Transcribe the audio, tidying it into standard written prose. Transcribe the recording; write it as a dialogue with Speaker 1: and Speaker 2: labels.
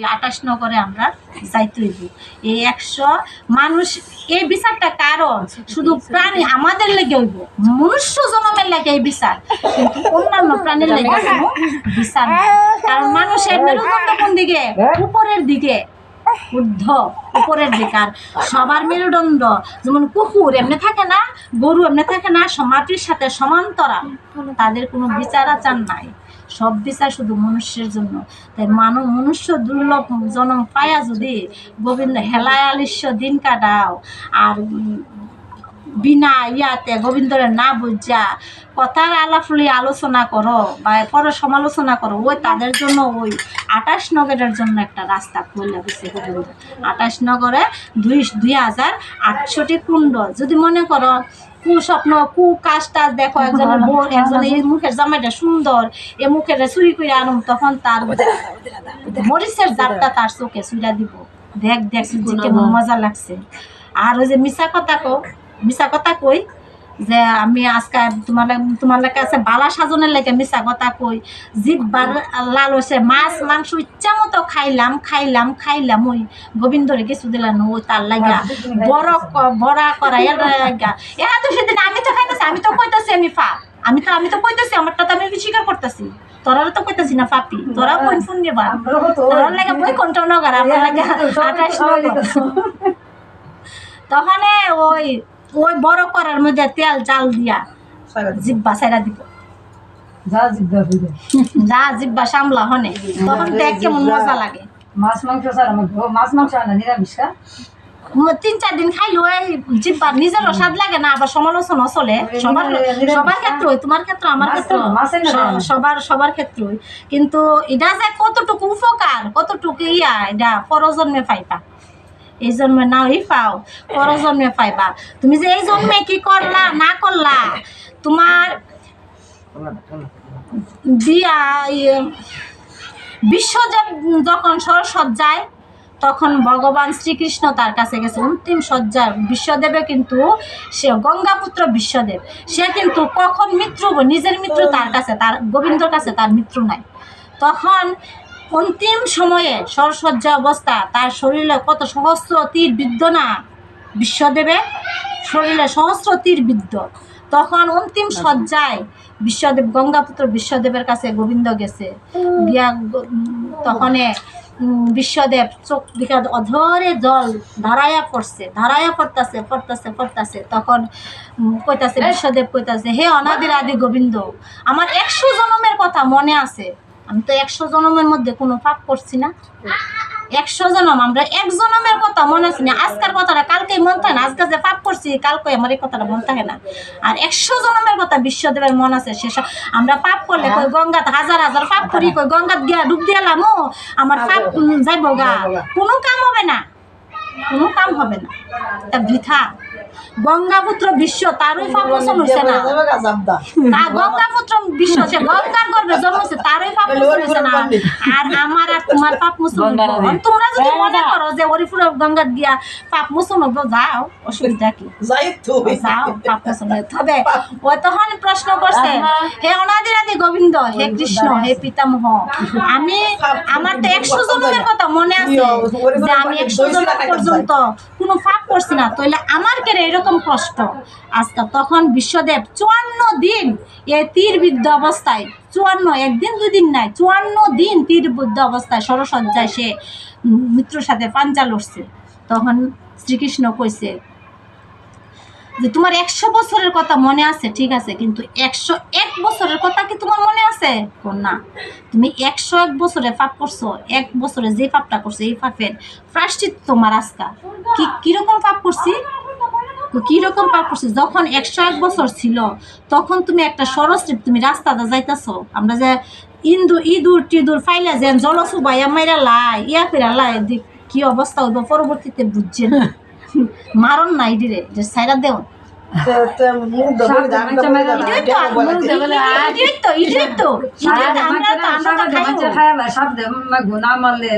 Speaker 1: 28 নগরে আমরা যাইতে হইব। এই 100 মানুষ এই বিচারটা কারণ শুধু প্রাণী আমাদের লেগে হইব, মনুষ্য জন্মের লেগে এই বিচার, কিন্তু অন্যান্য প্রাণীর লেগে কোনো বিচার না। কারণ মানুষের মেরুদণ্ড কোন দিকে? উপরের দিকে, ঊর্ধ্ব উপরের দিকে। আর সবার মেরুদণ্ড যেমন কুকুর এমনি থাকে না, গরু এমনি থাকে না, সমাটির সাথে সমান্তরাল, তাদের কোনো বিচার আচার নাই। সব বিচার শুধু মনুষ্যের জন্য। তাই মনুষ্য দুর্লভ জন্ম পায়া যদি গোবিন্দ হেলায় আলিস্য দিন কাটাও আর বিনা ইয়াতে গোবিন্দরে না বুঝা কথার আলাফুলি আলোচনা করো বা পর সমালোচনা করো, ওই তাদের জন্য ওই 28 নগরের জন্য একটা রাস্তা খুলে গেছে গোবিন্দ। 28 নগরে 2800টি কুণ্ড। যদি মনে করো কুস্বপ্ন কাজ টাজ দেখো, একজনের বোন, একজন এই মুখের জামাইটা সুন্দর, এ মুখের চুরি করে আনুম, তখন তার মরিচের জাতটা তার চোখে চুরা দিব। দেখছি যে কেমন মজা লাগছে। আর ওই যে মিশা কথা কই যে আমি আজকে তোমার কাছে বালা সাজনের লেগে মিশা কথা কই, জিব্বার লাল হয়েছে, মাছ মাংস ইচ্ছা মতো খাইলাম ওই গোবিন্দরে কিছু দিলাম, ওই তার লাগা বড়া করা এরা তো সেদিন আমি তো খাইতেছি, আমি তো কইতেছি আমি তো কইতেছি, আমারটা তো আমি স্বীকার করতেছি, তোরা তো কইতেছি না পাপি, তোরা কোন ফোন নেবা, তোরা লাগে বই কোনটা নগর, আমার লাগে 28 নগর। তখন ওই বড় করার মধ্যে তেল চাল দিয়া জিব্বা সাইরা দিব, যা জিব্বা সামলা হনে, তখন দেখ কেমন মজা লাগে।
Speaker 2: মাছ মাংস না নিরামিষ
Speaker 1: 3-4 দিন খাইলে ওই জিব্বার নিজেরও স্বাদ লাগে না, আবার সমালোচনা চলে সবার ক্ষেত্রে, তোমার ক্ষেত্রে আমার ক্ষেত্রে, সবার ক্ষেত্রে। কিন্তু এটা যে কতটুকু উপকার, কতটুকু এটা পরজন্মে পাইবা, এই জন্মে না ওই পাও, পরজন্মে পাইবা। তুমি যে এই জন্মে কি করলা না করলা, তোমার বিয়া বিশ্ব যখন সরসজ্জায়, তখন ভগবান শ্রীকৃষ্ণ তার কাছে গেছে অন্তিম সজ্জার। বিশ্বদেবে কিন্তু সে গঙ্গাপুত্র বিশ্বদেব, সে কিন্তু কখন মৃত্যু, নিজের মৃত্যু তার কাছে, তার গোবিন্দর কাছে তার মৃত্যু নাই। তখন অন্তিম সময়ে সরসজ্জা অবস্থা, তার শরীরে কত সহস্র তীর বিদ্ধ না, বিশ্বদেবের শরীরে সহস্র তীর বিদ্ধ। তখন অন্তিম সজ্জায় বিশ্বদেব, গঙ্গাপুত্র বিশ্বদেবের কাছে গোবিন্দ গেছে গিয়া, তখন বিশ্বদেব চোখ দিকে অধরে জল ধারায়া পড়তাছে। তখন কইতাছে বিশ্বদেব, কইতাছে হে অনাদির আদি গোবিন্দ, আমার 100 জন্মের কথা মনে আছে, আমি তো 100 জন্মের মধ্যে কোনো পাপ করছি না। 100 জন্ম, আমরা 1 জন্মের কথা মনে আছে না, আজকের কথাটা কালকেই মন থাকে না, আজকে যে পাপ করছি কালকে আমার এই কথাটা মন থাকে না। আর 100 জন্মের কথা বিশ্বদেবের মন আছে। সেসব আমরা পাপ করলে কই গঙ্গাত হাজার পাপ করি, কই গঙ্গাত গিয়া ডুব দিয়ালাম, আমার পাপ যাইব গা, কোনো কাম হবে না, তা বৃথা। গঙ্গাপুত্র বিশ্ব তারই পাপ মোচন হয়েছে না, গঙ্গাপুত্র বিশ্ব সে গঙ্গার গর্ভে জন্মছে, তারই পাপ মোচন হয়েছে না। আর আমার আর তোমার পাপ মোচন, তোমরা যদি মনে করো যে হরিপুর গঙ্গার গিয়া পাপ মোচন হবো, যাও, অসুবিধা কি, যাও, পাপ মোচন হবে। ও তখন প্রশ্ন করছে, হে অনাদির আদি গোবিন্দ, হে কৃষ্ণ, হে পিতামহ, আমার তো 100 জন্মের কথা মনে আছে যে আমি 100 জন্ম পর্যন্ত কোনো পাপ করছি না, তাইলে আমার কেন এরকম কষ্ট আজকে? তখন বিশ্বদেব 54 দিন এই তীরবিদ্ধ অবস্থায়, 54, একদিন 2 দিন নাই, 54 দিন তীরবিদ্ধ অবস্থায় সরসজ্জায় সে মৃত্যুর সাথে পাঞ্জা লড়ছে। তখন শ্রীকৃষ্ণ কইছে যে তোমার 100 বছরের কথা মনে আছে, ঠিক আছে, কিন্তু 101 বছরের কথা কি তোমার মনে আছে? না, তুমি 101 বছরে পাপ করছো, 1 বছরে যে পাপটা করছো, এই পাপের প্রায়শ্চিত্ত তোমার আজকা। কিরকম পাপ করছি? যখন 101 বছর ছিল, তখন তুমি একটা সরস্বতী, তুমি রাস্তাটা যাইতেছো, আমরা যে ইঁদুর ফাইলা যে জলসুবাইয়া মাইরা লাই ফেরা লাই, কি অবস্থা হইব পরবর্তীতে বুঝছে না, মারণ নাই দিরে যে সাইরা দেও